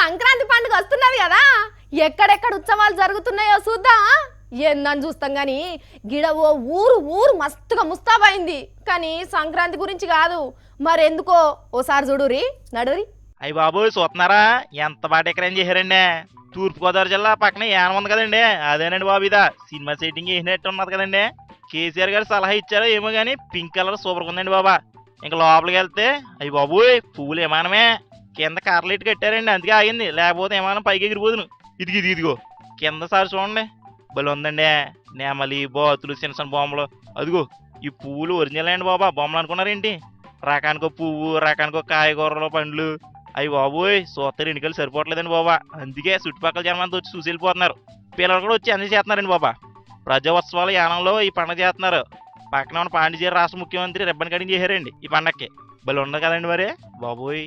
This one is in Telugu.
సంక్రాంతి పండుగ వస్తున్నది కదా, ఎక్కడెక్కడ ఉత్సవాలు జరుగుతున్నాయో చూద్దాం. ఏందని చూస్తాం గాని గిడ ఓ ఊరు ఊరు మస్తుగా ముస్తాబైంది. కానీ సంక్రాంతి గురించి కాదు, మరెందుకో ఓసారి చూడురి, నడురి. అయ్యి బాబు చూస్తున్నారా ఎంత బాట ఎక్కడేం చేశారండి. తూర్పుగోదావరి జిల్లా పక్కన యానం ఉంది కదండి, అదేనండి బాబు. ఇదా సినిమా సెట్టింగ్ వేసినట్టు ఉన్నది కదండి. కేసీఆర్ గారు సలహా ఇచ్చారో ఏమో కానీ పింక్ కలర్ సూపర్గా ఉందండి బాబా. ఇంకా లోపలికి వెళ్తే అయ్యి బాబు పువ్వులు విమానమే, కింద కర్రలు ఇటు కట్టారండి, అందుకే ఆగింది. లేకపోతే విమానం పైకి ఎగిరిపోదును. ఇదిగో కింద సారి చూడండి, భలే ఉందండి. నెమలి బాతులు చిన్న చిన్న బొమ్మలు. అదిగో ఈ పువ్వులు ఒరిజినల్ అండి బాబా, బొమ్మలు అనుకున్నారేంటి? రకానికో పువ్వు, రకానికో కాయగూరలు, పండ్లు. అయ్యి బాబోయ్ చూస్తారు ఎన్నికలు సరిపోవట్లేదండి బాబా. అందుకే చుట్టుపక్కల జనం అంతా వచ్చి చూసి వెళ్ళిపోతున్నారు. పిల్లలు కూడా వచ్చి అన్ని చేస్తున్నారండి బాబా. ప్రజోత్సవాల యానంలో ఈ పండుగ చేస్తున్నారు. పక్కన ఉన్న పాండిచేరి రాష్ట్ర ముఖ్యమంత్రి రిబ్బన్ కటింగ్ చేశారండి ఈ పండగకి. భలే ఉండదు కదండి మరి బాబోయ్.